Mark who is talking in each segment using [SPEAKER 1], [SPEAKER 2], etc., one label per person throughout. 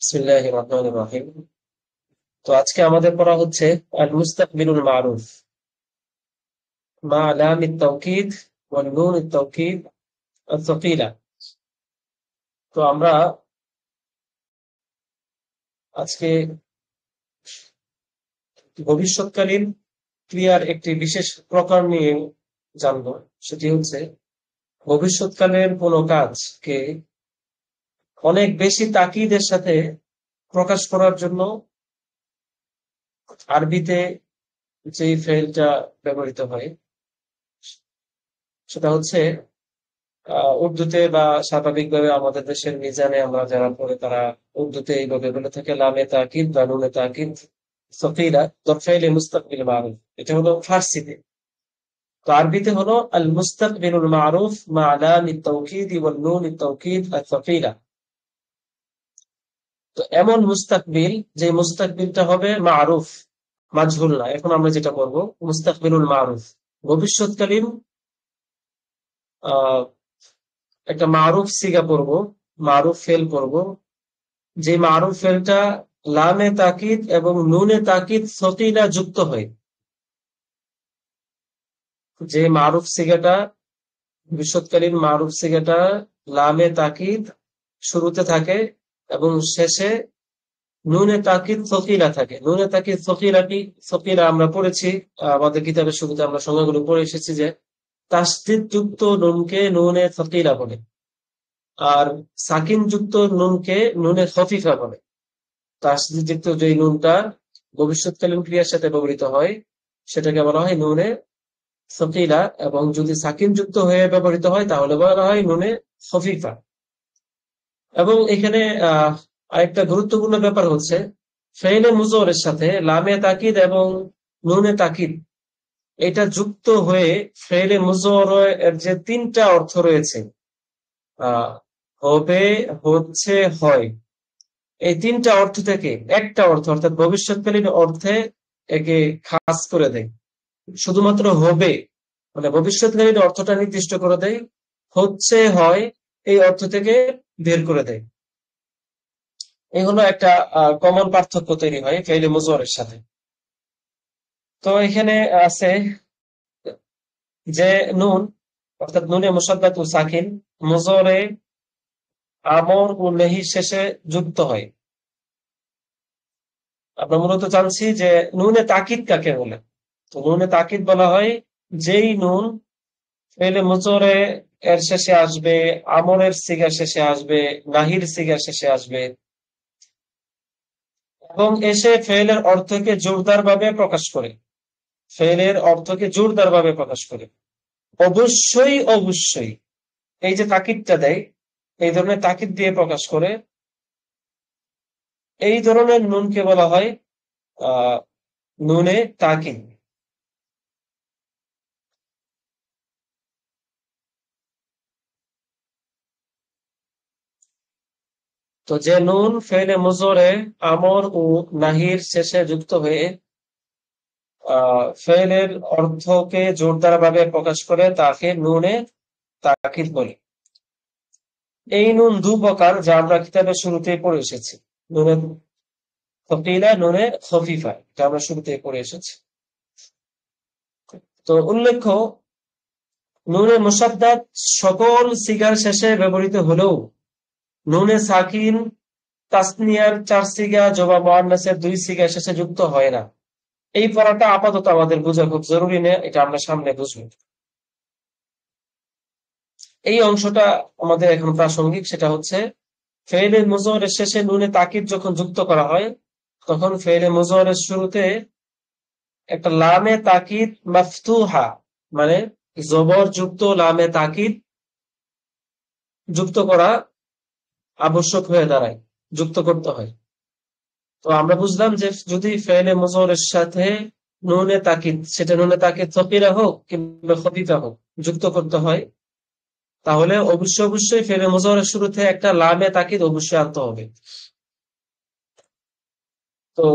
[SPEAKER 1] বিসমিল্লাহির রহমানির রহিম। তো আজকে আমাদের পড়া হচ্ছে আল মুস্তাকবিলুল মারুফ মা লামিত তাওকিদ ওয়ান নুনিত তাওকিদ আস-সাকিলা। তো আমরা আজকে ভবিষ্যৎকালীন ক্রিয়ার একটি বিশেষ প্রকার নিয়ে জানবো। সেটি হচ্ছে ভবিষ্যৎকালের কোনো কাজকে অনেক বেশি তাকিদের সাথে প্রকাশ করার জন্য আরবিতে যে ফেলটা ব্যবহৃত হয় সেটা হচ্ছে উর্দুতে বা স্বাভাবিকভাবে আমাদের দেশের মিজানে আমরা যারা পড়ে তারা উর্দুতে এইভাবে বলে থাকে লামে তাকিদ বা নুনে তাকিদ সকিলা দরফাইলে মুস্তাকবিল মারুফ। এটা হলো ফার্সিতে। তো আরবিতে হলো আল মুস্তাকবিলুল মারুফ মা লামিত তাওকিদ ওয়ান নুনিত তাওকিদ আস-সাকিলা। তো এমন মুস্তাকবিল যে মুস্তাকবিলটা হবে মারুফ, মাজহুল না। এখন আমরা যেটা করব মুস্তাকবিলুল মারুফ, ভবিষ্যৎকালীন আহ একটা মারুফ সিগা পড়ব, মারুফ ফেল পড়ব। যে মারুফ ফেলটা লামে তাকিদ এবং নুনে তাকিদ সকিলা যুক্ত হয়। যে মারুফ সিগাটা ভবিষ্যৎকালীন মারুফ সিগাটা লামে তাকিদ শুরুতে থাকে এবং শেষে নুনে তাকিদ সকিলা থাকে। নুনে তাকিদ সকিলাটি সকিলা আমরা পড়েছি আমাদের কিতাবের শুরুতে, আমরা সংজ্ঞাগুলো পড়ে এসেছি যে তাসদিদ যুক্ত নুনকে নুনে সকিলা বলে, আর সাকিন যুক্ত নুনকে নুনে খফিফা বলে। তাসদিদযুক্ত যে নুনটা ভবিষ্যৎকালীন ক্রিয়ার সাথে ব্যবহৃত হয় সেটাকে বলা হয় নুনে সকিলা, এবং যদি সাকিন যুক্ত হয়ে ব্যবহৃত হয় তাহলে বলা হয় নুনে খফিফা। এবং এখানে আরেকটা গুরুত্বপূর্ণ ব্যাপার হচ্ছে ফেইলে মুজরের সাথে লামে তাকিদ এবং নুনে তাকিদ এটা যুক্ত হয়ে ফেইলে মুজর এর যে তিনটা অর্থ রয়েছে, আহ হবে, হচ্ছে, হয়, এই তিনটা অর্থ থেকে একটা অর্থ অর্থাৎ ভবিষ্যৎকালীন অর্থে একে খাস করে দেয়। শুধুমাত্র হবে মানে ভবিষ্যৎকালীন অর্থটা নির্দিষ্ট করে দেয়, হচ্ছে, হয় এই অর্থ থেকে বের করে দেয়। এই হলো একটা কমন পার্থক্য তৈরি হয় ফেইলে মুজরের সাথে। তো এখানে আছে যে নুন অর্থাৎ নুনে মুসাদ্দাত ও সাকিন মুজরে আমর ও নেহির শেষে যুক্ত হয়। আমরা মূলত জানছি যে নুনে তাকিদ কাকে বলে। তো নুনে তাকিদ বলা হয় যেই নুন ফেলে মুজরে এর শেষে আসবে, আমরের সিগার শেষে আসবে, নাহির সিগার শেষে আসবে এবং এসে ফেলের অর্থকে জোরদার ভাবে প্রকাশ করে। ফেলের অর্থকে জোরদার ভাবে প্রকাশ করে। অবশ্যই অবশ্যই এই যে তাকিদটা দেয়, এই ধরনের তাকিদ দিয়ে প্রকাশ করে, এই ধরনের নুনকে বলা হয় আহ নুনে তাকিদ। তো যে নুন ফেলে মুজরে আমর ও নাহির শেষে যুক্ত হয়ে ফেলের অর্থকে জোরদার ভাবে প্রকাশ করে তাকে নুনে তাকিদ বলে। এই নুন দু প্রকার যা আমরা কিতাবের শুরুতেই পড়ে এসেছি, নুনে থকিলা, নুনে খফিফা, এটা আমরা শুরুতেই পড়ে এসেছি। তো উল্লেখ্য নুনে মুসাদ্দাত সকল সিগার শেষে ব্যবহৃত হলেও নুনে সাকিন তাসনিয়ার 4 সিগা জবা মুআন্নাসের 2 সিগা শেষে যুক্ত হয় না। এই পড়াটা আপাতত আমাদের বোঝা খুব জরুরি নেই, এটা আমরা সামনে বুঝবো। এই অংশটা আমাদের এখন প্রাসঙ্গিক, সেটা হচ্ছে ফেইলে মুজহরের শেষে নুনে তাকিদ যখন যুক্ত করা হয় তখন ফেইলে মুজহরের শুরুতে একটা লামে তাকিদ মাফতুহা মানে জবর যুক্ত লামে তাকিদ যুক্ত করা আবশ্যক হয়ে দাঁড়ায়, যুক্ত করতে হয়। তো আমরা বুঝলাম যে যদি ফেইলে মুজহরের সাথে নুনে তাকিদ, সেটা নুনে তাকিদ সকিরা হোক কিংবা খফিফা হোক, যুক্ত করতে হয়, তাহলে অবশ্যই ফেলে মুজাহারের শুরুতে একটা লামে তাকিদ অবশ্যই আনতে হবে। তো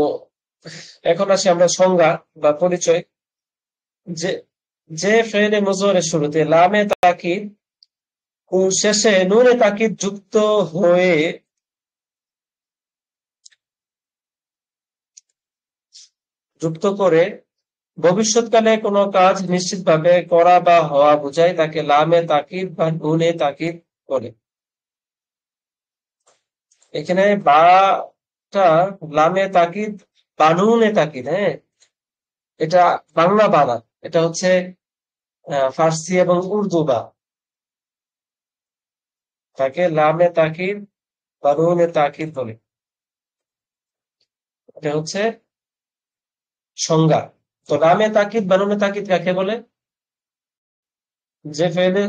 [SPEAKER 1] এখন আসি আমরা সংজ্ঞা বা পরিচয়। যে যে ফেলে মুজাহারের শুরুতে লামে তাকিদ ও শেষে নুনে তাকিদ যুক্ত হয়ে যুক্ত করে ভবিষ্যৎকালে কোনো কাজ নিশ্চিতভাবে করা বা হওয়া বোঝায় তাকে লামে তাকিদ বা নুনে তাকিদ বলে। এখানে বাটা লামে তাকিদ বা নুনে তাকিদ, হ্যাঁ, এটা বাংলা বানা, এটা হচ্ছে ফার্সি এবং উর্দু বা, তাকে লামে তাকিদ বা নুনে তাকিদ বলে। এটা হচ্ছে সংজ্ঞা। তো লামে তাকিদ বা নুনে তাকিদ কাকে বলে? যে ফেলে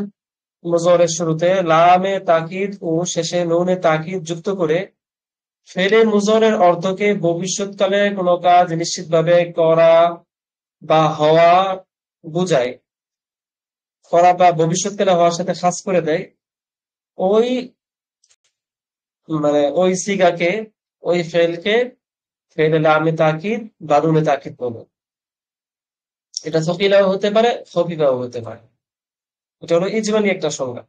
[SPEAKER 1] মুজরের শুরুতে লামে তাকিদ ও শেষে নুনে তাকিদ যুক্ত করে ফেলে মুজরের অর্থকে ভবিষ্যৎকালে কোনো কাজ নিশ্চিতভাবে করা বা হওয়া বুঝায়, করা বা ভবিষ্যৎকালে হওয়ার সাথে খাস করে দেয়, ওই ওই সিগাকে, ওই ফেলকে ফেলে লামে তাকিদ বা নুনে তাকিদ বলে। এটা সকিলাও হতে পারে, খফিফাও হতে পারে। এটা হলো ইজমালি একটা সংজ্ঞা।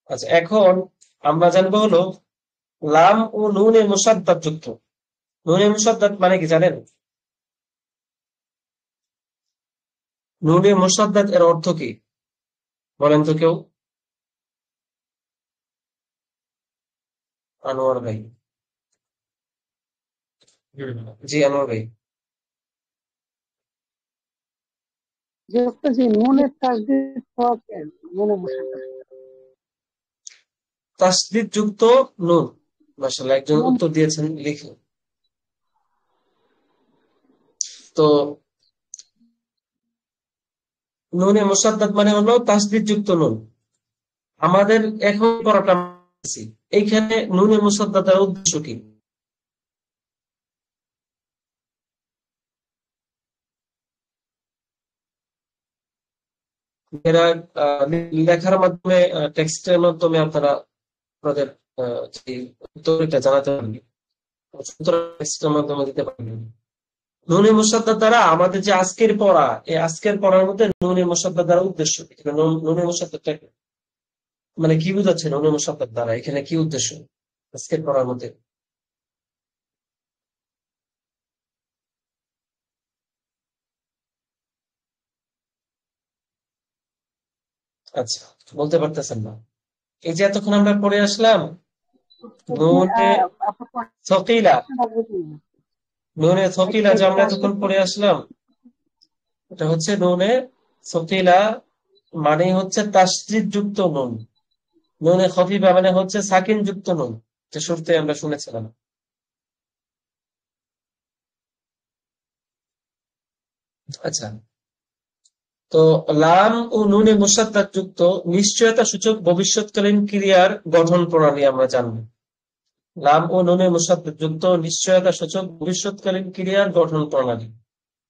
[SPEAKER 1] আচ্ছা, এখন আমরা জানবো হলো লাম ও নুনে মুসাদ্দাদ যুক্ত। নুনে মুসাদ্দাদ মানে কি জানেন? নুনে মুসাদ্দাদ এর অর্থ কি বলেন তো কেউ? আনোয়ার ভাই। জি আনোয়ার ভাই।
[SPEAKER 2] যে নুনের তাসদিদ নুনে মুসাদ্দাদ,
[SPEAKER 1] তাসদিদ যুক্ত নুন। মাশাআল্লাহ, একজন উত্তর দিয়েছেন লিখে। তো নুনে মুসাদ্দাদ মানে হলো তাসদিদ যুক্ত নুন। আমাদের এখন পড়াটা এইখানে নুনে মুসাদ্দাদের উদ্দেশ্য কি? এরা লেখার মাধ্যমে, টেক্সটের মাধ্যমে আপনারা আপনাদের যে উত্তরটা জানাতে পারবেন, টেক্সটের মাধ্যমে দিতে পারবেন। নুনে মুসাদ্দাদ দ্বারা আমাদের যে আজকের পড়া, এই আজকের পড়ার মধ্যে নুনে মুসাদ্দাদ দ্বারা উদ্দেশ্য কি? নুনে মুসাদ্দাদটা মানে কি বুঝাচ্ছে? নুনে মুসাদ্দাদ দ্বারা এখানে কি উদ্দেশ্য আজকের পড়ার মধ্যে? আচ্ছা, বলতে পারতেছেন না? এই যে এতক্ষণ আমরা পড়ে আসলাম নুনে সকিলা, নুনে সকিলা যে আমরা এতক্ষণ পড়ে আসলাম, এটা হচ্ছে নুনে সকিলা মানে হচ্ছে তাসদীদ যুক্ত নুন। নুনে খফিফা মানে হচ্ছে সাকিন যুক্ত নুন, যে শুরুতে আমরা শুনেছিলাম। আচ্ছা, তো লাম ও নুনে মুসাদ্দাদ যুক্ত নিশ্চয়তা সূচক ভবিষ্যৎকালীন ক্রিয়ার গঠন প্রণালী আমরা জানবো। লাম ও নুনে মুসাদ্দাদ যুক্ত নিশ্চয়তা সূচক ভবিষ্যৎকালীন ক্রিয়ার গঠন প্রণালী,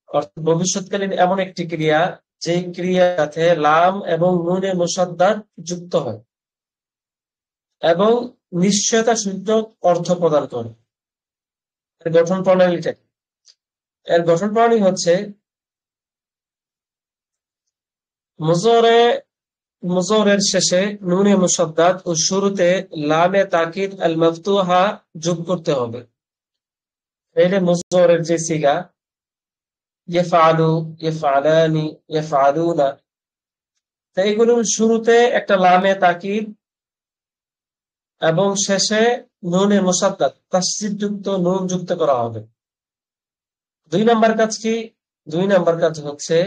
[SPEAKER 1] অর্থাৎ ভবিষ্যৎকালীন এমন একটি ক্রিয়া যে ক্রিয়ার সাথে লাম এবং নুনে মুসাদ্দাদ যুক্ত হয় এবং নিশ্চয়তা সূচক অর্থ প্রদান করে। এর গঠন প্রণালীটা, এর গঠন প্রণালী হচ্ছে মুজরে, মুজরের শেষে নুনে মুসাদ্দাদ ও শুরুতে লামে তাকিদ আল মাফতুহা যোগ করতে হবে। ফেলে মুজরের যে সিগা ইফআলু, ইফআলানি, ইফআলুনা, তো এইগুলোর শুরুতে একটা লামে তাকিদ এবং শেষে নুনে মুসাদ্দাদ তাসদীদ যুক্ত নুন যুক্ত করা হবে। 2 নম্বর কাজ কি? 2 নম্বর কাজ হচ্ছে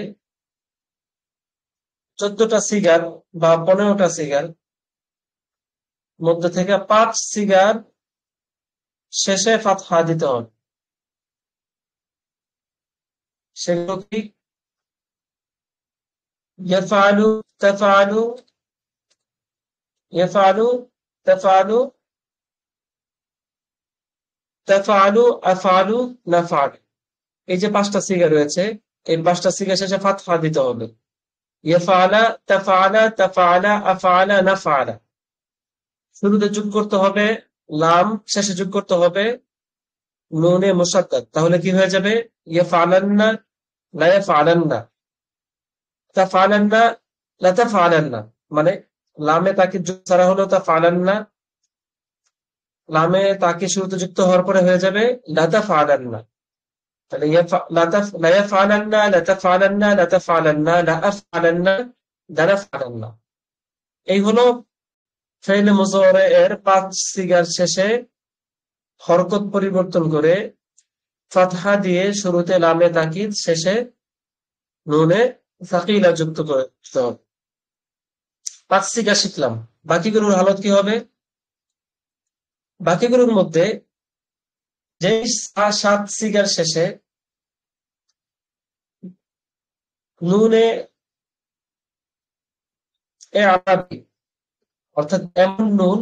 [SPEAKER 1] 14টা সিগার বা 15টা সিগার মধ্যে থেকে 5 সিগার শেষে ফাতহা দিতে হবে। সেগুলো কি? ইয়াফআলু, তাফআলু, ইয়াফআলু, তাফআলু, তাফআলু, আফআলু, নাফআলু। এই যে 5টা সিগা রয়েছে, এই 5টা সিগা শেষে ফাতহা দিতে হবে। ইয়াফআলা, তাফআলা, তাফআলা, আফআলা, নাফআলা। শুরুতে যোগ করতে হবে লাম, শেষে যোগ করতে হবে নুনে মুসাদ্দাদ। তাহলে কি হয়ে যাবে? ইয়াফআলান্না, লা ইয়াফআলান্না, তাফআলান্না, লা তাফআলান্না। মানে লামে তাকিদ যোগ ছাড়া হলো তাফআলান্না, লামে তাকিদ শুরুতে যুক্ত হওয়ার পরে হয়ে যাবে লা তাফআলান্না। তাহলে লায়াফআলান্না, লাতাফআলান্না, লাতাফআলান্না, লাআফআলান্না, লানাফআলান্না। এই হলো ফেইল মুযারে এর 5 সিগার শেষে হরকত পরিবর্তন করে ফাতহা দিয়ে শুরুতে লামে তাকিদ, শেষে নুনে সাকিলা যুক্ত করতে হবে। 5 সিগা শিখলাম। বাকিগুলোর হালত কি হবে? বাকিগুলোর মধ্যে যে 7 সিগার শেষে নুনে এ আরাবি, অর্থাৎ এমন নুন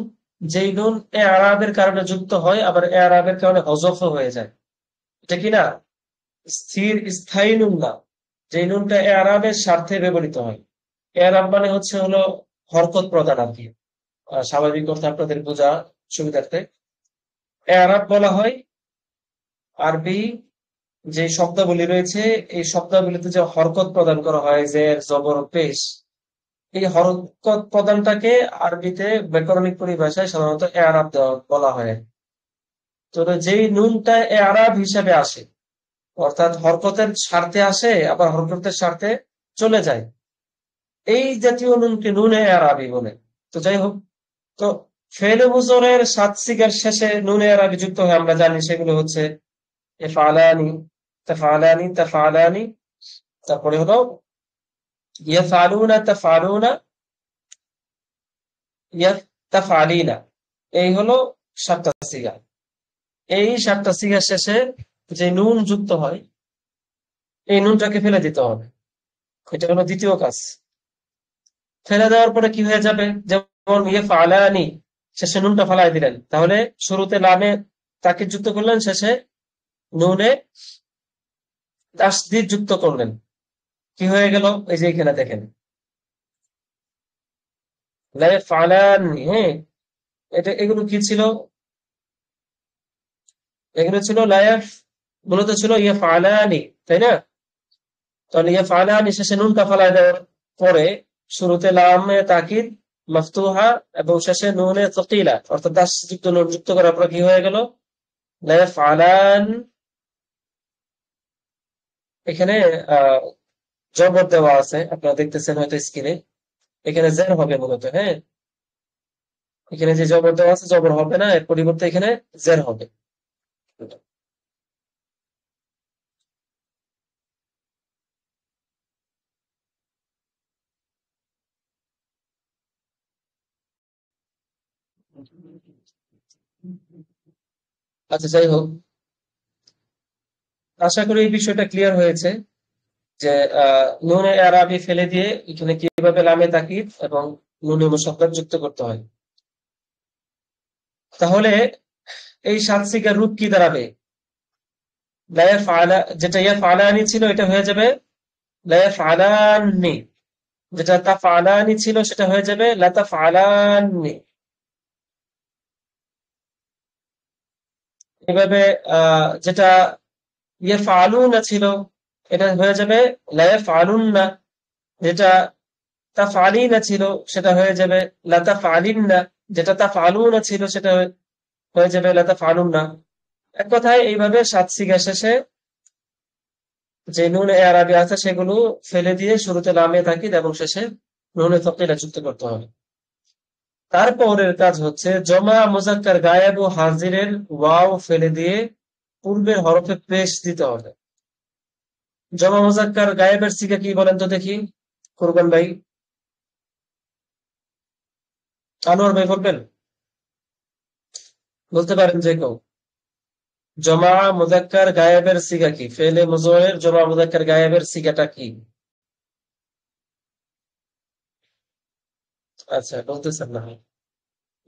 [SPEAKER 1] যেই নুন এ আরাবের কারণে যুক্ত হয়, আবার এ আরাবের কারণে হযফ হয়ে যায়, এটা কি না স্থির স্থায়ী নুন না, যে নুনটা এ আরাবের স্বার্থে ব্যবহৃত হয়। এ আরাব মানে হলো হরকত প্রদান আর কি, স্বাভাবিক অর্থে আপনাদের বোঝা সুবিধার্থে এ আরাব বলা হয়। আরবি যে শব্দাবলী রয়েছে, এই শব্দাবলীতে যে হরকত প্রদান করা হয়, জের, জবর, পেশ, এই হরকত প্রদানটাকে আরবিতে ব্যাকরণিক পরিভাষায় সাধারণত এআরাব বলা হয়। তো যেই নুনটা এআরাব হিসেবে আসে, অর্থাৎ হরকতের স্বার্থে আসে আবার হরকতের স্বার্থে চলে যায়, এই জাতীয় নুনকে নুনে এআরাবি বলে। তো যাই হোক, তো ফেলে মুজরের 7 সিগার শেষে নুনে এআরাবি যুক্ত হয়, আমরা জানি সেগুলো হচ্ছে ইফআলানি, তাফআলানি, তাফআলানি, তারপরে হলো ইয়াফআলুনা, তাফআলুনা, ইয়াফতাফআলিনা। এই হলো 7টা সিগা। এই 7টা সিগা শেষে যে নুন যুক্ত হয়, এই নুনটাকে ফেলে দিতে হবে। এটা হলো দ্বিতীয় কাজ। ফেলে দেওয়ার পরে কি হয়ে যাবে? যেমন ইয়াফআলানি, শেষে নুনটা ফালাই দিলেন, তাহলে শুরুতে লামে তাকিদ যুক্ত করলেন, শেষে নুনে তাসদীদ যুক্ত করলেন, কি হয়ে গেল? এই যে এখানে দেখেন লা ইয়াফআলানি। হ্যাঁ, এগুলো কি ছিল? এগুলো ছিল লায়াফ, মূলত ছিল ইয়াফআলানি, তাই না? তাহলে ইয়াফআলানি শেষে নুনটা ফালাই দেওয়ার পরে শুরুতে লামে তাকিদ মাফতুহা এবং শেষে নুনে সাকিলা অর্থাৎ দাসযুক্ত নুন যুক্ত করার পর কি হয়ে গেল? লা ইয়াফআলান। এখানে জবর দেওয়া আছে, আপনারা দেখতেছেন হয়তো স্ক্রিনে। এখানে জের হবে মূলত। হ্যাঁ, এখানে যে জবর দেওয়া আছে, জবর হবে না, এর পরিবর্তে এখানে জের হবে। আচ্ছা, যাই হোক, আশা করি এই বিষয়টা ক্লিয়ার হয়েছে যে নুনে আরাবি ফেলে দিয়ে এখানে কিভাবে লামে তাকিদ এবং নুনে মুশাদ্দাদ যুক্ত করতে হয়। তাহলে এই 7 সিগার রূপ কি দাঁড়াবে? যেটা ইয়াফআলানি ছিল এটা হয়ে যাবে লায়াফআলানি, যেটা তাফআলানি ছিল সেটা হয়ে যাবে লাতাফআলানি। এভাবে যেটা ইয়াফআলুনা ছিল এটা হয়ে যাবে লায়াফআলুন্না, যেটা তাফআলিনা ছিল সেটা হয়ে যাবে লাতাফআলিন্না, যেটা তাফআলুনা ছিল সেটা হয়ে যাবে লাতাফআলুন্না। এক কথায় এইভাবে 7 সিগা শেষে যে নুন এ আরবি আছে সেগুলো ফেলে দিয়ে শুরুতে লামে তাকিদ এবং শেষে নুনে তাকিলা যুক্ত করতে হবে। তারপরের কাজ হচ্ছে জমা মুজাক্কার গায়েব ও হাজিরের ওয়াও ফেলে দিয়ে পূর্বের হরফে পেশ দিতে হবে। জমা মুজাক্কার গায়েবের সিগা কি বলেন তো দেখি, কুরবান ভাই, আনোয়ার ভাই বলবেন? বলতে পারেন যে কেউ। জমা মুজাক্কার গায়েবের সিগা কি? ফেলে মুজরের জমা মুজাক্কার গায়েবের সিগাটা কি? আচ্ছা, বলতেছেন না।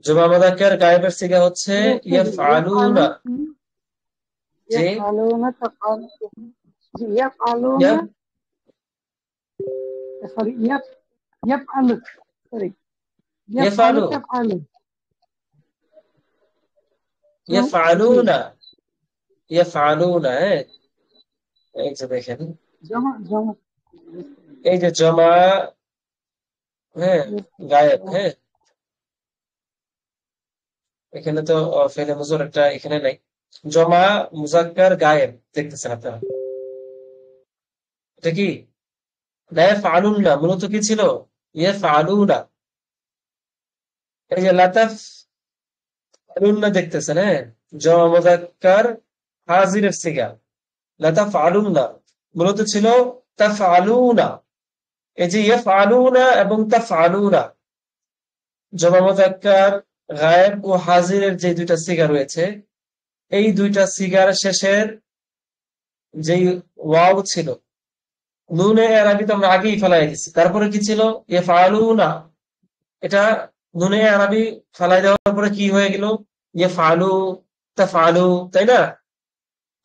[SPEAKER 1] জমা মুজাক্কার গায়েবের সিগা হচ্ছে ইয়াফআলুনা। যে
[SPEAKER 2] يفعلون تفعل يفعلون
[SPEAKER 1] ইয়াফ
[SPEAKER 2] سوري يفعل سوري يفعل
[SPEAKER 1] ইয়াফআলু
[SPEAKER 2] تفعل
[SPEAKER 1] ইয়াফআলুনা ইয়াফআলুনা। হ্যাঁ, এই যে দেখেন,
[SPEAKER 2] جمع جمع
[SPEAKER 1] এই যে জমা, হ্যাঁ, গায়েব। হ্যাঁ, এখানে তো ফেলে মুজর একটা এখানে নাই। জমা মুজাক্কার গায়েব দেখতেছেন আপনারা, এটা কি লা ইয়াফআলুনা মূলত কি ছিল ইয়াফআলুনা। এই যে লাতাফআলুনা দেখতেছেন, হ্যাঁ, জমা মুজাক্কার হাজিরের সিগা। লাতাফআলুনা মূলত ছিল তাফআলুনা। এই যে ইয়াফআলুনা এবং তাফআলুনা জমা মুজাক্কার গায়েব ও হাজিরের যে দুইটা সিগা রয়েছে, এই দুইটা সিগার শেষের যেই ওয়াও ছিল, নুনে আরবি তো আমরা আগেই ফেলাই দিচ্ছি, তারপরে কি ছিল ইয়াফআলুনা, এটা নুনে আরবি ফেলাই দেওয়ার পরে কি হয়ে গেল ইয়াফআলু তাফআলু, তাই না?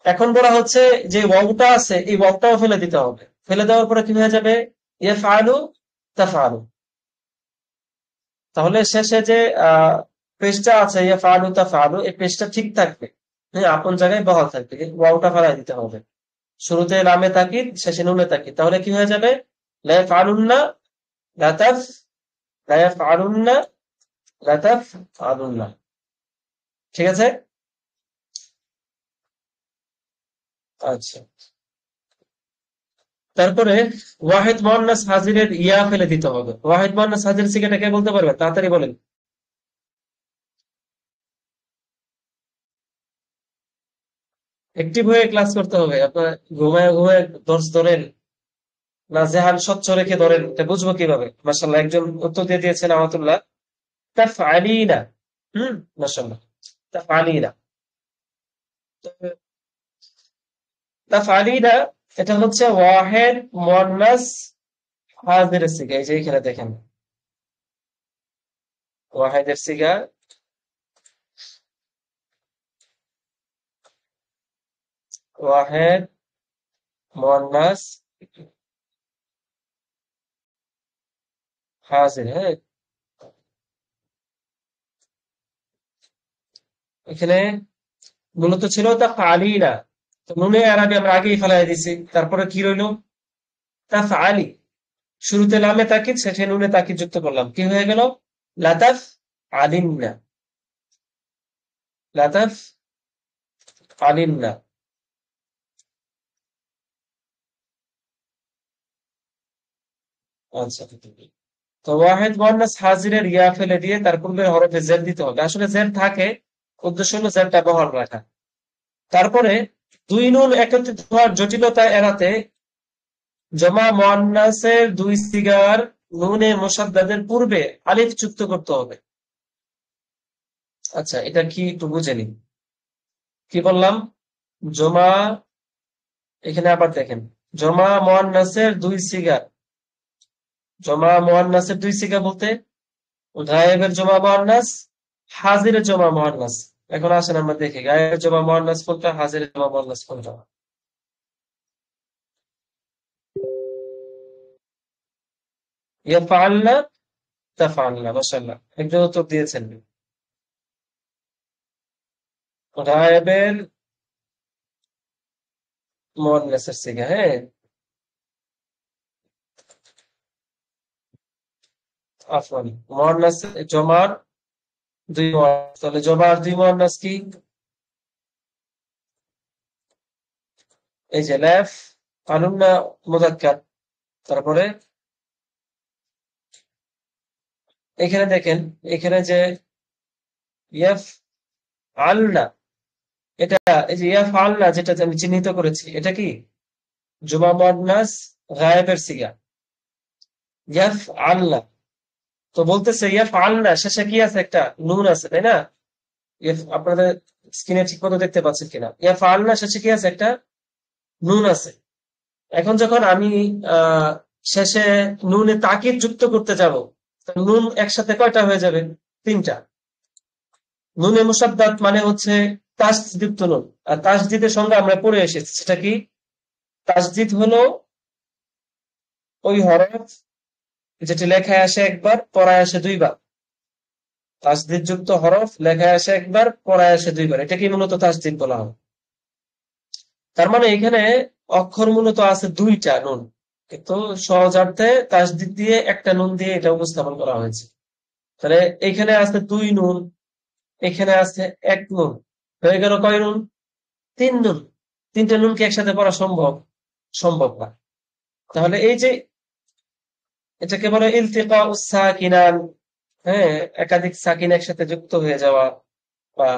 [SPEAKER 1] এখন বলা হচ্ছে যে ওয়াওটা আছে এই ওয়াওটাও ফেলে দিতে হবে, ফেলে দেওয়ার পরে কি হয়ে যাবে ইয়াফআলু তাফআলু। তাহলে শেষে যে পেজটা আছে ইয়াফআলু তাফআলু, এই পেজটা ঠিক থাকবে, হ্যাঁ, আপন জায়গায় বহাল থাকবে, ওয়াওটা ফেলাই দিতে হবে। শুরুতে লামে তাকিদ, শেষে নুনে তাকিদ, তাহলে কি হয়ে যাবে লা ইয়াফআলুন্না লাতাফ লা ইয়াফআলুন্না লাতাফআলুন্না। ঠিক আছে, আচ্ছা। তারপরে ওয়াহিদ মুয়ান্নাস হাজিরের ইয়া ফেলে দিতে হবে। ওয়াহিদ মুয়ান্নাস হাজির সিগাটা কে বলতে পারবে? তাড়াতাড়ি বলেন। অ্যাক্টিভ হয়ে ক্লাস করতে হবে। আপনার ঘুমায় ঘুমায় দর্শ ধরেন না জেহান স্বচ্ছ রেখে ধরেন, এটা বুঝবো কিভাবে? মাশাআল্লাহ, একজন উত্তর দিয়ে দিয়েছেন আমাতুল্লাহ, তাফআলিনা। মাশাআল্লাহ, তাফআলিনা। তাফআলিনা এটা হচ্ছে ওয়াহিদ মুয়ান্নাস হাজিরের সিগা। এই যে এখানে দেখেন ওয়াহিদের সিগা, ওয়াহিদ মুয়ান্নাস হাজির, হ্যাঁ, এখানে মূলত ছিল তাফআলিনা। তো নুনে আরবি আমরা আগেই ফেলাই দিছি, তারপরে কি রইলো তাফআলি। শুরুতে লামে তাকিদ, শেষে নুনে তাকিদ যুক্ত করলাম, কি হয়ে গেল লাতাফ আলিন্না, লাতাফ আলিন্না। আচ্ছা, তো ওয়াহিদ মুয়ান্নাস হাজিরের ইয়া ফেলে দিয়ে তার পূর্বে হরফে জের দিতে হবে। আসলে জের থাকে, উদ্দেশ্য হলো জেরটা বহাল রাখা। তারপরে দুই নুন একত্রিত হওয়ার জটিলতা এড়াতে জমা মুয়ান্নাসের দুই সিগার নুনে মুশাদ্দাদের পূর্বে আলিফ যুক্ত করতে হবে। আচ্ছা, এটা কি একটু বুঝে নিন। কি বললাম? জমা, এখানে আবার দেখেন জমা মুয়ান্নাসের দুই সিগার, জমা মুয়ান্নাসের দুই সিগা বলতে গায়েবের জমা মুয়ান্নাস, হাজিরের জমা মুয়ান্নাস। এখন আসেন আমরা দেখি গায়েবের জমা মুয়ান্নাস কোনটা, হাজিরের জমা মুয়ান্নাস কোনটা। ইয়াফআলনা তাফআলনা, মাশাআল্লাহ, একজন উত্তর দিয়েছেন। গায়েবের মুয়ান্নাসের সিগা, হ্যাঁ, আফওয়ান মুয়ান্নাস জমার দুই মুয়ান্নাস, তাহলে জমার দুই মুয়ান্নাস কি? এই যে লাফ আলুন্না মুযাক্কার, তারপরে এখানে দেখেন, এখানে যে ইয়াফ আলনা, এটা এই যে ইয়াফ আলনা যেটা আমি চিহ্নিত করেছি, এটা কি জমা মুয়ান্নাস গায়েবের সিগা ইয়াফ আলনা। তো বলতেছে ইয়াফ আলনা শেষে কি আছে? একটা নুন আছে, তাই না? আপনাদের স্ক্রিনে ঠিক মতো দেখতে পাচ্ছেন কিনা? ইয়াফ আলনা শেষে কি আছে? একটা নুন আছে। এখন যখন আমি শেষে নুনে তাকিদ যুক্ত করতে যাব, নুন একসাথে কয়টা হয়ে যাবে? তিনটা। নুনে মুসাদ্দাত মানে হচ্ছে তাসদীদ নুন, আর তাসদীদের সঙ্গে আমরা পড়ে এসেছি, সেটা কি? তাসদীদ হলো ওই হরফ যেটি লেখায় আসে একবার, পড়ায় আসে দুইবার। তাসদীদ যুক্ত হরফ লেখায় আসে একবার, পড়ায় আসে দুইবার, এটাকে মূলত তাসদীদ বলা হয়। তার মানে এখানে অক্ষর মূলত আছে দুইটা নুন, কিন্তু সহজার্থে তাসদীদ দিয়ে একটা নুন দিয়ে এটা উপস্থাপন করা হয়েছে। তাহলে এখানে আছে দুই নুন, এখানে আছে এক নুন, হয়ে গেল কয় নুন? তিন নুন, তিনটা নুন কি একসাথে পড়া সম্ভব? সম্ভব না। তাহলে এই যে এটাকে বলে ইলতিকা সাকিনান, হ্যাঁ, একাধিক সাকিন একসাথে যুক্ত হয়ে যাওয়া, বা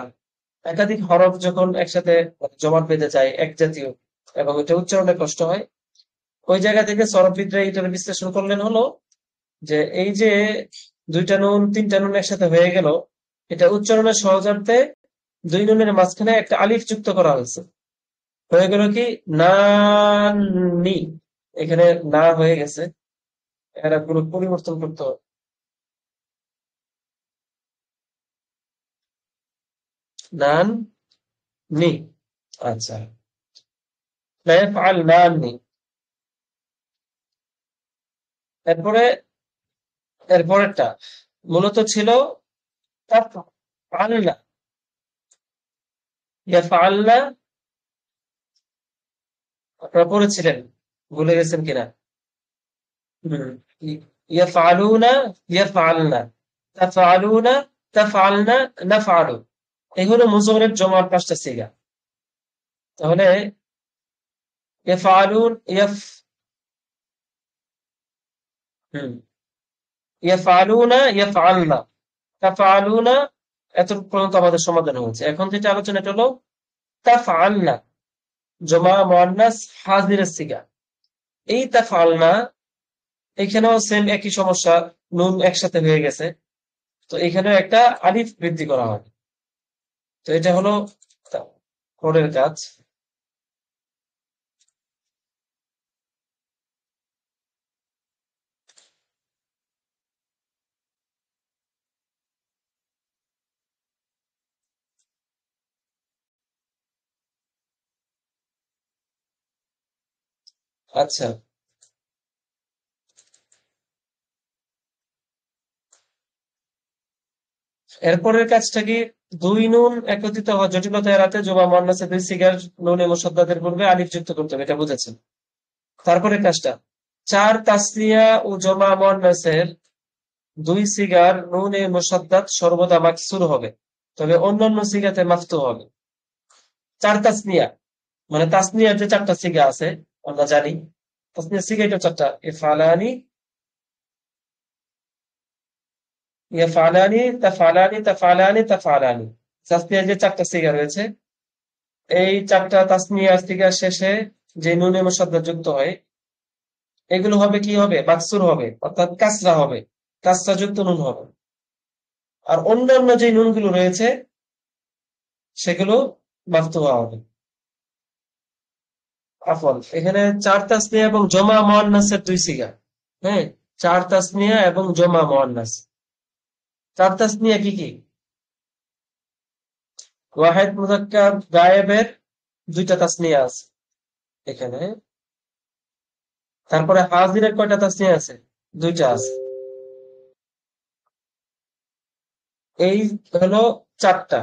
[SPEAKER 1] একাধিক হরফ যখন একসাথে জমাট বেঁধে যায় এক জাতীয় এবং এটা উচ্চারণে কষ্ট হয়, ওই জায়গা থেকে সরববিদরা এটার বিশ্লেষণ করলেন হলো যে এই যে দুইটা নুন তিনটা নুন একসাথে হয়ে গেল, এটা উচ্চারণের সহজার্থে দুই নুনের মাঝখানে একটা আলিফ যুক্ত করা হয়েছে, হয়ে গেল কি না নি, এখানে না হয়ে গেছে, এরা কোনো পরিবর্তন করতে হবে। নান নি, আচ্ছা, নান নি। এরপরে এরপরেরটা মূলত ছিল তাফআলনা, ইয়াফআলনা, আপনারা পড়েছিলেন, ভুলে গেছেন কিনা? হুম। ইয়াফআলুনা, ইয়াফআলনা, তাফআলুনা, তাফআলনা, নাফআলু, এই হলো মুজরের জমার পাঁচটা সিগা। তাহলে ইয়াফআলুন, হুম, ইয়াফআলুনা, ইয়াফআলনা, তাফআলুনা, এত পর্যন্ত আমাদের সমাধান হয়েছে। এখন যেটা আলোচনা এটা হলো তাফআলনা, জমা মুয়ান্নাস হাজিরের সিগা। এই তাফআলনা, এখানেও সেম একই সমস্যা, নুন একসাথে হয়ে গেছে, তো এখানে একটা আলিফ বৃদ্ধি করা হয়। তো এটা হলো কোডের কাজ। আচ্ছা, এরপরের কাজটা কি? দুই নুন একত্রিত হওয়া জটিলতা এড়াতে জমা মুয়ান্নাসে দুই সিগার নুনে মুসাদ্দাদের পূর্বে আলিফ যুক্ত করতে হবে, এটা বুঝেছেন। তারপরে কাজটা, চার তাসনিয়া ও জমা মুয়ান্নাসের দুই সিগার নুনে মুসাদ্দাদ সর্বদা মাকসুর হবে, তবে অন্যান্য সিগাতে মাফতু হবে। চার তাসনিয়া মানে তাসনিয়ার যে চারটা সিগা আছে আমরা জানি, তাসনিয়ার সিগা এটা চারটা, ইফআলানি, ইয়াফআলানি, তাফআলানি, তাফআলানি, তাফআলানি। তাসনিয়ার যে চারটা সিগা রয়েছে, এই চারটা তাসনিয়ার সিগার শেষে যে নুনে মুসাদ্দাদ যুক্ত হয়, এগুলো হবে কি হবে? মাকসুর হবে, অর্থাৎ কাসরা হবে, কাসরা যুক্ত নুন হবে। আর অন্যান্য যে নুনগুলো রয়েছে সেগুলো মাফতুহা হবে। আফল, এখানে চার তাসনিয়া এবং জমা মুয়ান্নাসের দুই সিগা, হ্যাঁ, চার তাসনিয়া এবং জমা মুয়ান্নাস। চার তাসনিয়া কি কি? ওয়াহিদ মুযাক্কার গায়েবের দুইটা তাসনিয়া আছে এখানে। তারপরে হাজিরের কয়টা তাসনিয়া আছে? দুইটা আছে। এই হলো চারটা,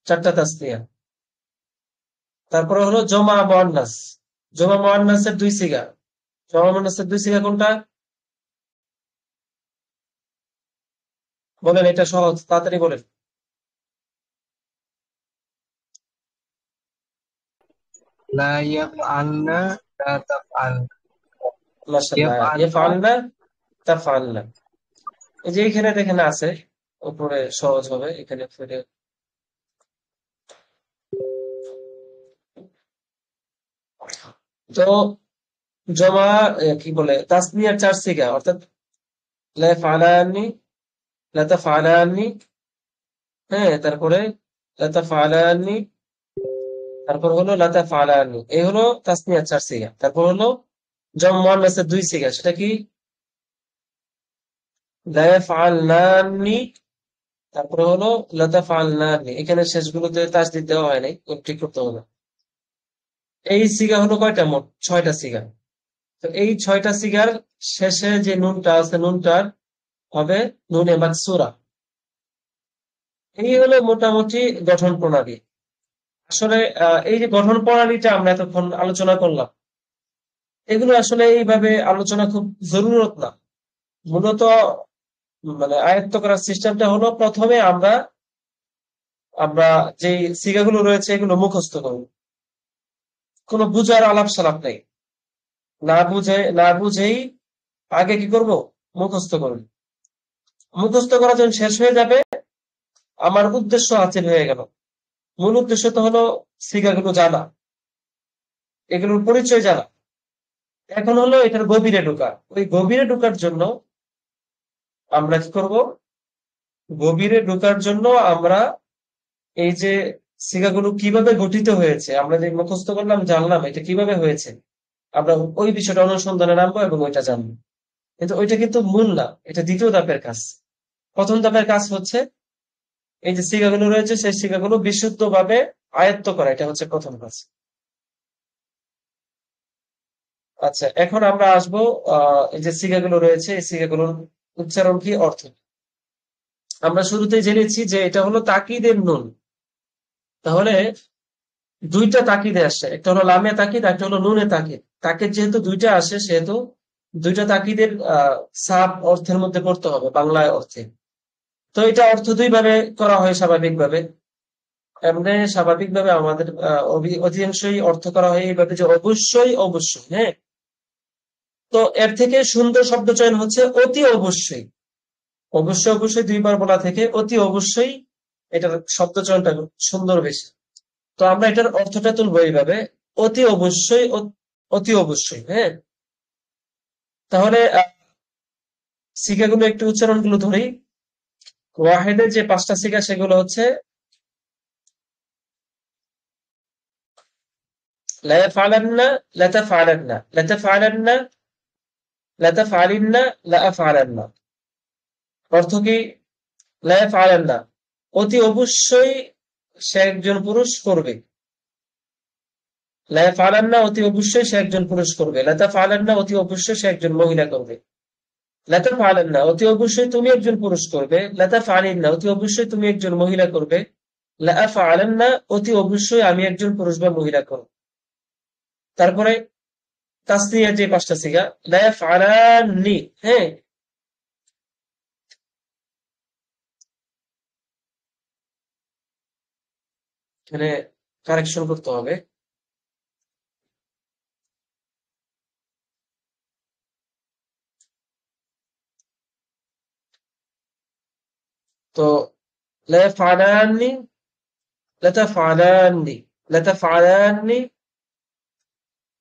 [SPEAKER 1] চারটা তাসনিয়া। তারপরে হলো জমা মুয়ান্নাস, জমা মুয়ান্নাসের দুই সিগা। জমা মুয়ান্নাসের দুই সিগা কোনটা? বলেন, এটা সহজ, তাড়াতাড়ি বলেন।
[SPEAKER 3] لا يفعلن لا تفعلن
[SPEAKER 1] মাশাআল্লাহ,
[SPEAKER 3] يفعلن
[SPEAKER 1] ইয়াফআলনা, তাফআলনা। এই যে এখানে দেখেন আছে, উপরে সহজ হবে, এখানে ফিরে। তো জমা কি বলে তাসনিয়ার চার সিগা, অর্থাৎ লাফআলানি, লাতাফআলানি, হ্যাঁ, তারপরে লাতাফআলানি, তারপর হলো লাতাফআলানি, এই হলো তাসনিয়ার চার সিগা। তারপর হলো জমা মুয়ান্নাসের দুই সিগা, সেটা কি? লায়াফআলনানি, তারপরে হলো লাতাফআলনানি। এখানে শেষগুলোতে তাসদীদ দেওয়া হয় নাই, ঠিক করতে হবে। এই সিগা হলো কয়টা? মোট ছয়টা সিগা। তো এই ছয়টা সিগার শেষে যে নুনটা আছে, নুনটার হবে নুনে মাকসুরা। এই হলো মোটামুটি গঠন প্রণালী। আসলে এই যে গঠন প্রণালীটা আমরা এতক্ষণ আলোচনা করলাম, এগুলো আসলে এইভাবে আলোচনা খুব জরুরত না। মূলত মানে আয়ত্ত করার সিস্টেমটা হলো প্রথমে আমরা আমরা যে সিগাগুলো রয়েছে এগুলো মুখস্থ করব। কোনো বুঝার আলাপ সালাপ নেই, না বুঝেই আগে কি করব, মুখস্থ করব। মুখস্থ করা যখন শেষ হয়ে যাবে, আমার উদ্দেশ্য হাসিল হয়ে গেল। মূল উদ্দেশ্য তো হলো সিগাগুলো জানা, এগুলোর পরিচয় জানা। এখন হলো এটার গভীরে ঢোকা। ওই গভীরে ঢোকার জন্য আমরা কি করব, গভীরে ঢোকার জন্য আমরা এই যে সিগাগুলো কিভাবে গঠিত হয়েছে, আমরা যে মুখস্থ করলাম, জানলাম এটা কিভাবে হয়েছে, আমরা ওই বিষয়টা অনুসন্ধানে নামবো এবং ওইটা জানবো। কিন্তু ওইটা কিন্তু মূল না, এটা দ্বিতীয় ধাপের কাজ। প্রথম ধাপের কাজ হচ্ছে এই যে সিগাগুলো রয়েছে সেই সিগাগুলো বিশুদ্ধভাবে আয়ত্ত করা, এটা হচ্ছে প্রথম কাজ। আচ্ছা, এখন আমরা আসবো এই যে সিগাগুলো রয়েছে এই সিগাগুলোর উচ্চারণ কি, অর্থ। আমরা শুরুতেই জেনেছি যে এটা হলো তাকিদের নুন। তাহলে দুইটা তাকিদে আসে, একটা হলো লামে তাকিদ, একটা হলো নুনে তাকিদ। তাকিদ যেহেতু দুইটা আসে সেহেতু দুইটা তাকিদের সাব অর্থের মধ্যে পড়তে হবে বাংলায় অর্থে। তো এটা অর্থ দুই ভাবে করা হয় স্বাভাবিকভাবে। এমনি স্বাভাবিকভাবে আমাদের অধিকাংশই অর্থ করা হয় এইভাবে যে অবশ্যই অবশ্যই, হ্যাঁ। তো এর থেকে সুন্দর শব্দ চয়ন হচ্ছে অতি অবশ্যই। অবশ্যই অবশ্যই দুইবার বলা থেকে অতি অবশ্যই এটার শব্দ চয়নটা সুন্দর বেশি। তো আমরা এটার অর্থটা তুলবো এইভাবে, অতি অবশ্যই, অতি অবশ্যই, হ্যাঁ। তাহলে সিগাগুলো একটু উচ্চারণগুলো ধরি। ওয়াহেদের যে 5টা সিগা সেগুলো হচ্ছে লা ইয়াফআলান্না, লা তাফআলান্না, লা তাফআলান্না, লা তাফআলিন্না, লা আফআলান্না। অর্থ কি? লা ইয়াফআলান্না, অতি অবশ্যই সে একজন পুরুষ করবে। লা ইয়াফআলান্না, অতি অবশ্যই সে একজন পুরুষ করবে। লা তাফআলান্না, অতি অবশ্যই সে একজন মহিলা করবে। লা তাফআলান্না, অতি অবশ্যই তুমি একজন পুরুষ করবে। লা তাফআলিন্না, অতি অবশ্যই তুমি একজন মহিলা করবে। লা আফআলান্না, অতি অবশ্যই আমি একজন পুরুষ বা মহিলা করব। তারপরে তাসনিয়ার যে 5টা সিগা, লা ইয়াফআলান্নি, হ্যাঁ। এখানে কারেকশন করতে হবে। তো লা ইয়াফআলান্নি, লা তাফআলান্নি, লা তাফআলান্নি,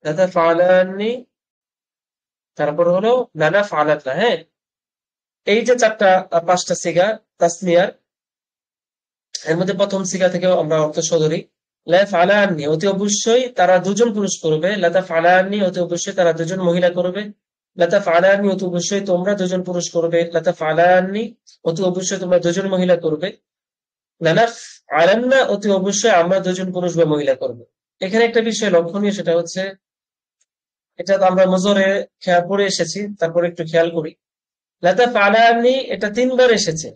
[SPEAKER 1] লা তাফআলান্নি, তারপর হলো লা নাফআলান্না, হ্যাঁ। এই যে 5টা সিগা তাসনিয়ার, এর মধ্যে প্রথম সিগা থেকেও আমরা অর্থ সদরি। লা ফালান্নি, অতি অবশ্যই তারা দুজন পুরুষ করবে। লাতা ফালান্নি, অতি অবশ্যই তারা দুজন মহিলা করবে। লাতা ফালান্নি, অতি অবশ্যই তোমরা দুজন পুরুষ করবে। লাতা ফালান্নি, অতি অবশ্যই তোমরা দুজন মহিলা করবে। লানাফ আলান্না, অতি অবশ্যই আমরা দুজন পুরুষ বা মহিলা করবে। এখানে একটা বিষয় লক্ষণীয়, সেটা হচ্ছে এটা তো আমরা নজরে খেয়াল পড়ে এসেছি, তারপর একটু খেয়াল করি। লাতা ফালান্নি এটা 3বার এসেছে।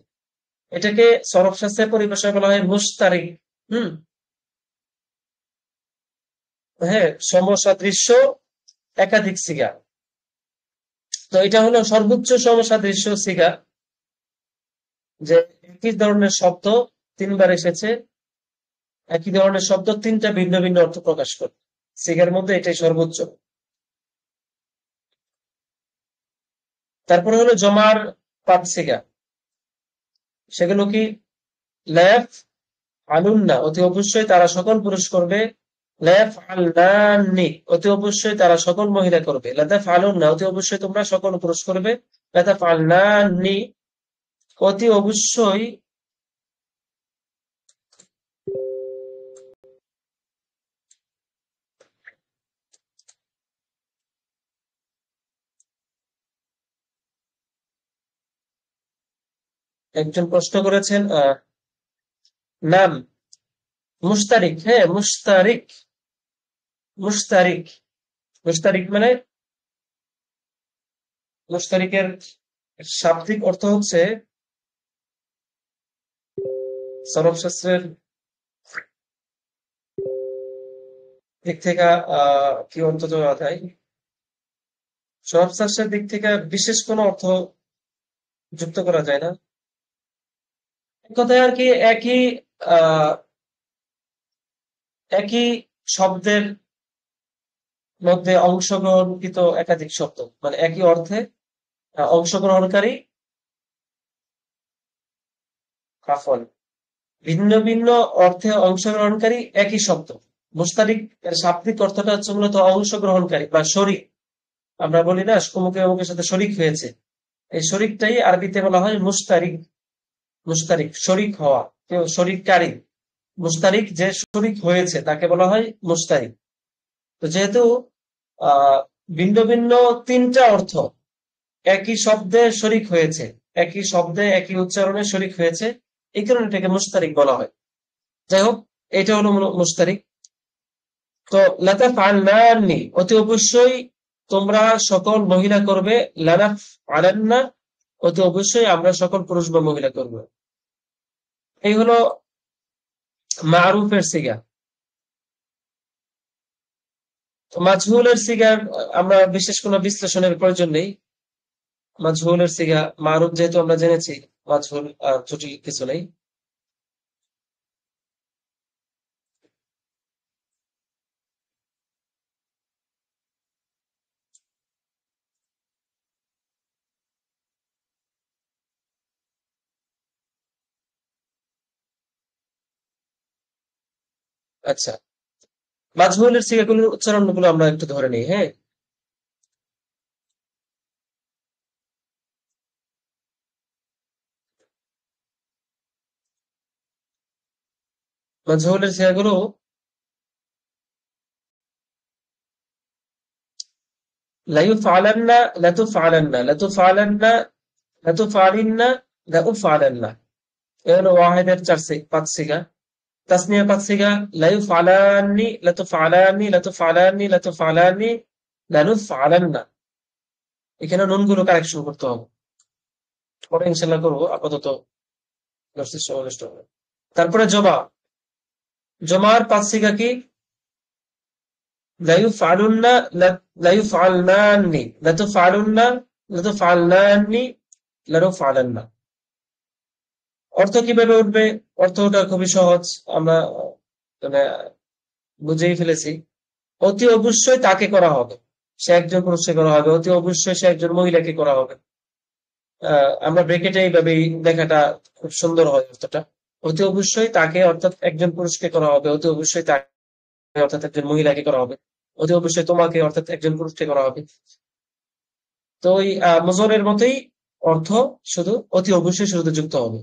[SPEAKER 1] এটাকে সরফ শাস্ত্রের পরিভাষায় বলা হয় মুশতারিক। হুম, হ্যাঁ, সমসাদৃশ্য একাধিক সিগা। তো এটা হলো সর্বোচ্চ সমসাদৃশ্য সিগা, যে একই ধরনের শব্দ 3বার এসেছে, একই ধরনের শব্দ 3টা ভিন্ন ভিন্ন অর্থ প্রকাশ করে। সিগার মধ্যে এটাই সর্বোচ্চ। তারপরে হলো জমার 5 সিগা, সেগুলো কি? ল্যাফ আলুন্না, অতি অবশ্যই তারা সকল পুরুষ করবে। ল্যাফ আলনানি, অতি অবশ্যই তারা সকল মহিলা করবে। লাতাফ আলুন্না, অতি অবশ্যই তোমরা সকল পুরুষ করবে। লাতাফ আলনানি, অতি অবশ্যই একজন প্রশ্ন করেছেন নাম মুশতারিক, হ্যাঁ, মুশতারিক, মুশতারিক, মুশতারিক মানে, মুশতারিকের শাব্দিক অর্থ হচ্ছে, সরফ শাস্ত্রের দিক থেকে কি অর্থ দেওয়া যায়, সরফ শাস্ত্রের দিক থেকে বিশেষ কোনো অর্থ যুক্ত করা যায় না। এক কথায় আর কি আহ একই শব্দের মধ্যে অংশগ্রহণকৃত একাধিক শব্দ, মানে একই অর্থে অংশগ্রহণকারী, আফওয়ান, ভিন্ন ভিন্ন অর্থে অংশগ্রহণকারী একই শব্দ। মুস্তারিক এর শাব্দিক অর্থটা হচ্ছে মূলত অংশগ্রহণকারী বা শরিক। আমরা বলি না অমুকে অমুকের সাথে শরিক হয়েছে, এই শরিকটাই আরবিতে বলা হয় মুস্তারিক। মুস্তারিক শরিক হওয়া, কেউ শরিককারী। মুস্তারিক যে শরিক হয়েছে তাকে বলা হয় মুস্তারিক। তো যেহেতু ভিন্ন ভিন্ন তিনটা অর্থ একই শব্দে শরিক হয়েছে, একই শব্দে একই উচ্চারণে শরিক হয়েছে, এই কারণে এটাকে মুস্তারিক বলা হয়। যাই হোক, এটা হলো মুস্তারিক। তো লাতাফআলনানি, অতি অবশ্যই তোমরা সকল মহিলা করবে, লানাফআলান্না, অতি অবশ্যই আমরা সকল পুরুষ বা মহিলা করব। এই হলো মারুফের সিগা। তো মাজহুলের সিগার আমরা বিশেষ কোনো বিশ্লেষণের প্রয়োজন নেই। মাজহুলের সিগা, মারুফ যেহেতু আমরা জেনেছি, মাজহুল আর জটিল কিছু নেই। আচ্ছা, মাজহুলের সিগাগুলোর উচ্চারণগুলো আমরা একটু ধরে নিই। হ্যাঁ, মাজহুলের সিগাগুলো লাইফআলান্না, লাতুফআলান্না, লাতুফআলান্না, লাতুফআলিন্না, লাউফআলান্না। এ হলো ওয়াহিদের 5 সিগা। তাসনিয়া 5 সিগা, লাইফআলান্নি, লাতুফআলান্নি, লাতুফআলান্নি, লাতুফআলান্নি, লানুফআলান্না। এখানে নুনগুলো কারেকশন করতে হবে, পরে ইনশাআল্লাহ করবো, আপাতত দর্শের সময় নষ্ট হবে। তারপরে জমা, জমার 5 সিগা কি? লাইফআলুন্না, লাইফআলনানি, লাতুফআলুন্না, লাতুফআলনানি, লানুফআলান্না। অর্থ কিভাবে উঠবে? অর্থটা খুবই সহজ, আমরা মানে বুঝেই ফেলেছি। অতি অবশ্যই তাকে করা হবে, সে একজন পুরুষকে করা হবে। অতি অবশ্যই সে একজন মহিলাকে করা হবে। আমরা ব্রেকেটে এইভাবেই দেখাটা খুব সুন্দর হয় অর্থটা। অতি অবশ্যই তাকে অর্থাৎ একজন পুরুষকে করা হবে, অতি অবশ্যই তাকে অর্থাৎ একজন মহিলাকে করা হবে, অতি অবশ্যই তোমাকে অর্থাৎ একজন পুরুষকে করা হবে। তো ওই মুজরের মতোই অর্থ, শুধু অতি অবশ্যই শুরুতে যুক্ত হবে।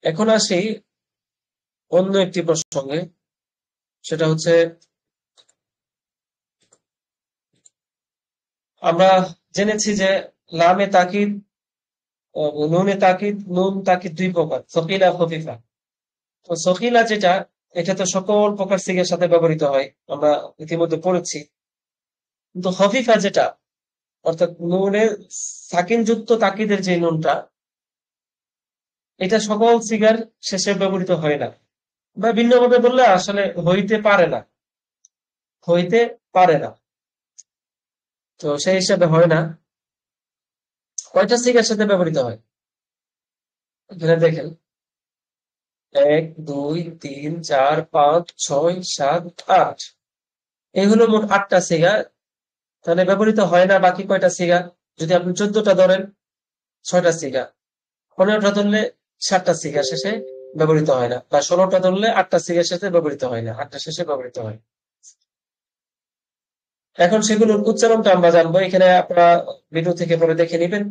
[SPEAKER 1] এখন আসি অন্য একটি প্রসঙ্গে, সেটা হচ্ছে আমরা জেনেছি যে লামে তাকিদ, নুনে তাকিদ, নুন তাকিদ 2 প্রকার, সকিলা, খফিফা। তো সকিলা যেটা, এটা তো সকল প্রকার সিগের সাথে ব্যবহৃত হয়, আমরা ইতিমধ্যে পড়েছি। কিন্তু খফিফা যেটা, অর্থাৎ নুনে সাকিন যুক্ত তাকিদের যে নুনটা, এটা সকল সিগার শেষে ব্যবহৃত হয় না, বা ভিন্নভাবে বললে আসলে হইতে পারে না, হইতে পারে না। তো সেই হিসাবে হয় না। কয়টা সিগার সাথে ব্যবহৃত হয় এখানে দেখেন, 1 2 3 4 5 6 7 8, এই হলো মোট 8টা সিগা। তাহলে ব্যবহৃত হয় না বাকি কয়টা সিগা? যদি আপনি 14টা ধরেন, 6টা সিগা। 15টা ধরলে 7টা সিগা শেষে ব্যবহৃত হয় না, বা 16টা ধরলে 8টা সিগার শেষে ব্যবহৃত হয় না, 8টা শেষে ব্যবহৃত হয়। এখন সেগুলোর উচ্চারণটা আমরা জানবো, এখানে আপনারা ভিডিও থেকে পরে দেখে নিবেন।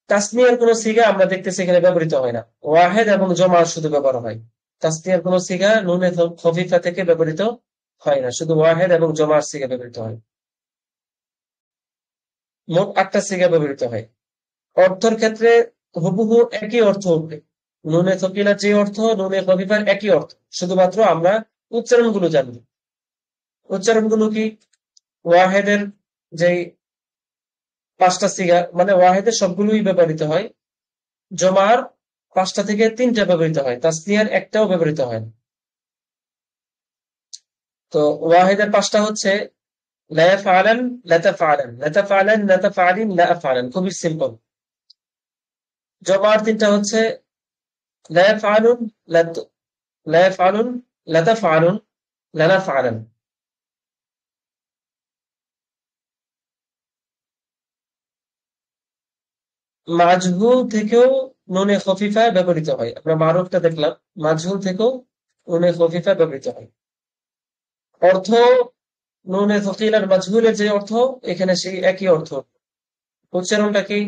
[SPEAKER 1] তাসনিয়ার কোন সিগা আমরা দেখতেছি এখানে ব্যবহৃত হয় না, ওয়াহেদ এবং জমা শুধু ব্যবহার হয়। তাসনিয়ার কোন সিগা নুনে খফিফা থেকে ব্যবহৃত হয় না, শুধু ওয়াহেদ এবং জমার সিগা ব্যবহৃত হয়। মোট 8টা সিগা ব্যবহৃত হয়। অর্থের ক্ষেত্রে হুবহু একই অর্থ উঠবে, নুনে থকিলার যে অর্থ, নুনে খফিফার একই অর্থ, শুধুমাত্র আমরা উচ্চারণগুলো জানবো। উচ্চারণগুলো কি? ওয়াহেদের যে 5টা সিগা, মানে ওয়াহেদের সবগুলোই ব্যবহৃত হয়। জমার 5টা থেকে 3টা ব্যবহৃত হয়, তাসনিয়ার একটাও ব্যবহৃত হয় না। তো ওয়াহেদের 5টা হচ্ছে লায়াফআলান, লাতাফআলান, লাতাফআলান, লাতাফআলিন, লাআফআলান, খুবই সিম্পল। জমার 3টা হচ্ছে লা ইয়াফআলুন, লা ইয়াফআলুন, লা তাফআলুন, লা নাফআলান। মাজহুল থেকেও নুনে খফিফা ব্যবহৃত হয়। আমরা মারুফটা দেখলাম, মাজহুল থেকেও নুনে খফিফা ব্যবহৃত হয়। অর্থ নুনে থকিল আর মাজহুলের যে অর্থ, এখানে সেই একই অর্থ। উচ্চারণটা কি?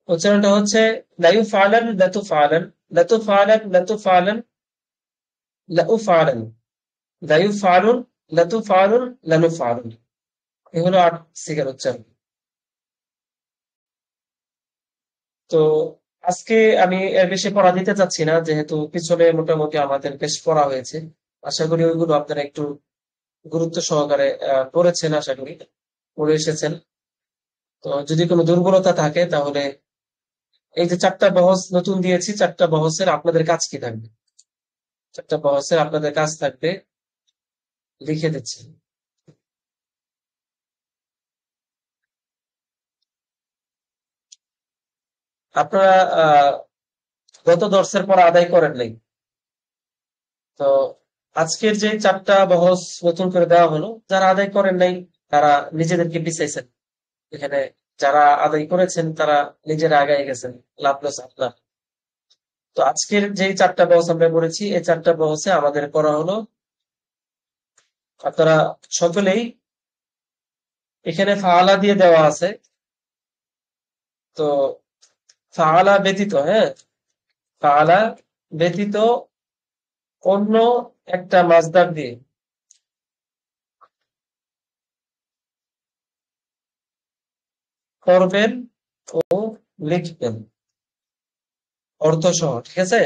[SPEAKER 1] উচ্চারণটা হচ্ছে লাইফআলান, লাতুফআলান, লাতুফআলান, লাতুফআলান, লাউফআলান, লাইফআলুন, লাতুফআলুন, লানুফআলুন। এগুলো ৮ সিগার উচ্চারণ। তো আজকে আমি এর বেশি পড়া দিতে চাচ্ছি না, যেহেতু পিছনে মোটামুটি আমাদের বেশ পড়া হয়েছে। আশা করি ওইগুলো আপনারা একটু গুরুত্ব সহকারে পড়েছেন, আশা করি পড়ে এসেছেন। তো যদি কোনো দুর্বলতা থাকে তাহলে এই যে ৪টা বহস নতুন দিয়েছি, ৪টা বহসের আপনাদের কাজ কি থাকবে? ৪টা বহসের আপনাদের কাজ থাকবে, লিখে দিচ্ছি। আপনারা গত দর্সের পর আদায় করেন নাই, তো আজকের যে ৪টা বহস নতুন করে দেওয়া হলো, যারা আদায় করেন নাই তারা নিজেদেরকে পিছাইছেন। এখানে যারা আদায় করেছেন তারা নিজেরা আগায় গেছেন, লাভ লস আপনার। তো আজকের যে ৪টা বহস আমরা করেছি, এই ৪টা বহসে আমাদের করা হলো, আপনারা সকলেই এখানে ফাআলা দিয়ে দেওয়া আছে। তো ফাআলা ব্যতীত, হ্যাঁ, ফাআলা ব্যতীত অন্য একটা মাসদার দিয়ে করবেন ও লিখবেন অর্থ সহ, ঠিক আছে?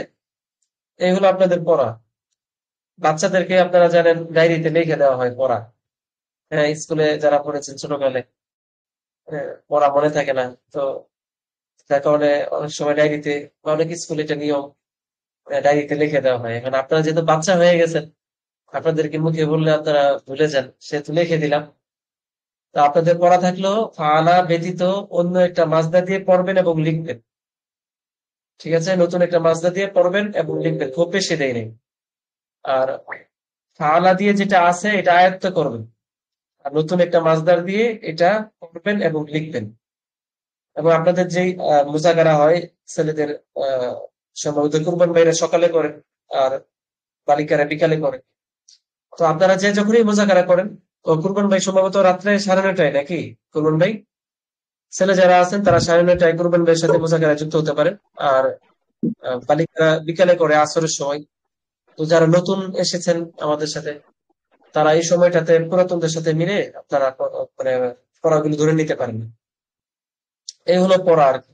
[SPEAKER 1] এইগুলো আপনাদের পড়া। বাচ্চাদেরকে আপনারা জানেন ডায়েরিতে লিখে দেওয়া হয় পড়া। হ্যাঁ, স্কুলে যারা পড়েছেন ছোটকালে, পড়া মনে থাকে না, তো যার কারণে অনেক সময় ডায়েরিতে বা অনেক স্কুলে এটা নিয়ম, ডায়েরিতে লিখে দেওয়া হয়। এখন আপনারা যেহেতু বাচ্চা হয়ে গেছেন, আপনাদেরকে মুখে বললে আপনারা ভুলে যান, সেহেতু লিখে দিলাম। তো আপনাদের পড়া থাকলো ফাআলা ব্যতীত অন্য একটা মাসদা দিয়ে পড়বেন এবং লিখবেন, ঠিক আছে? নতুন একটা মাসদা দিয়ে পড়বেন এবং লিখবেন, খুব বেশি দেয় নেই। আর ফাআলা দিয়ে যেটা আছে এটা আয়ত্ত করবেন, আর নতুন একটা মাসদার দিয়ে এটা পড়বেন এবং লিখবেন। এবং আপনাদের যেই মুজাকারা হয় ছেলেদের, সম্ভবত কুরবান ভাইরা সকালে করেন আর বালিকারা বিকালে করেন। তো আপনারা যে যখনই মুজাকারা করেন, তো কুরবান ভাই সম্ভবত রাত্রে 9:30টায় নাকি? কুরবান ভাই, ছেলে যারা আছেন তারা 9:30টায় কুরবান ভাইয়ের সাথে মুজাকারায় যুক্ত হতে পারেন। আর বালিকারা বিকালে করে আসরের সময়। তো যারা নতুন এসেছেন আমাদের সাথে, তারা এই সময়টাতে পুরাতনদের সাথে মিলে আপনারা মানে পড়াগুলো ধরে নিতে পারেন। এই হলো পড়া আর কি।